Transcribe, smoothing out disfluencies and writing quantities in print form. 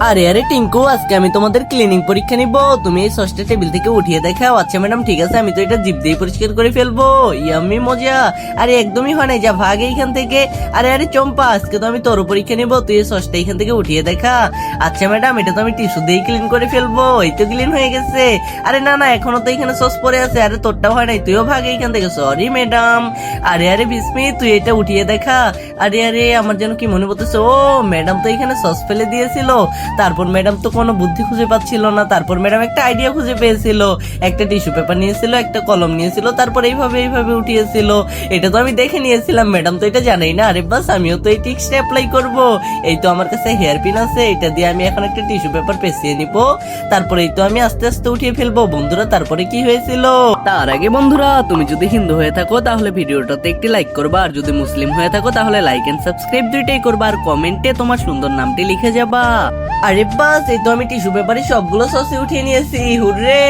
আরে আরে টিঙ্কু, আজকে আমি তোমাদের ক্লিনিং পরীক্ষা নিব। তুমি এই সসটা টেবিল থেকে উঠিয়ে দেখাও। আচ্ছা ম্যাডাম, ঠিক আছে, আমি তো এটা জিভ দিয়ে পরিষ্কার করে ফেলবো। ইয়াম্মি মজা। আরে একদমই হয় নাই, যা ভাগ এইখান থেকে। আরে আরে চম্পা, আজকে তো আমি তোর পরীক্ষা নিব, তুই এই সসটা এখান থেকে উঠিয়ে দেখা। আচ্ছা ম্যাডাম, এটা তো আমি টিস্যু দিয়ে ক্লিন করে ফেলবো। এই তো ক্লিন হয়ে গেছে। আরে না না, এখনো তো এখানে সস পড়ে আছে। আরে তোরটাও হয় নাই, তুইও ভাগ এইখান থেকে। Sorry madam. আরে আরে বিস্মি, তুই এটা উঠিয়ে দেখা। আরে আরে, আমার যেন কি মনে পড়তেছে, ও ম্যাডাম তো এখানে সস ফেলে দিয়েছিল। তারপর ম্যাডাম তো কোনো বুদ্ধি খুঁজে পাচ্ছিল না। তারপর ম্যাডাম একটা আইডিয়া খুঁজে পেয়েছিল। একটা টিস্যু পেপার নিয়েছিল, একটা কলম নিয়েছিল, তারপর এইভাবে এইভাবে উঠিয়েছিল। এটা তো আমি দেখে নিয়েছিলাম, ম্যাডাম তো এটা জানেই না। আরে বাস, আমিও তো এই টিক্সটা অ্যাপ্লাই করব। এই তো আমার কাছে হেয়ার পিন আছে, এটা দিয়ে আমি এখন একটা টিস্যু পেপার পেঁচিয়ে নিব। তারপরে এই তো আমি আস্তে আস্তে উঠিয়ে ফেলবো। বন্ধুরা, তারপরে কি হয়েছিল? তার আগে বন্ধুরা, তুমি যদি হিন্দু হয়ে থাকো তাহলে ভিডিওটাতে একটি লাইক করবা, আর যদি মুসলিম হয়ে থাকো তাহলে লাইক এন্ড সাবস্ক্রাইব দুইটাই করবা, আর কমেন্টে তোমার সুন্দর নামটি লিখে যাবা। আরে বাস, এই তো আমি টিস্যু পেপারে সবগুলো সসে উঠিয়ে নিয়েছি। হুররে!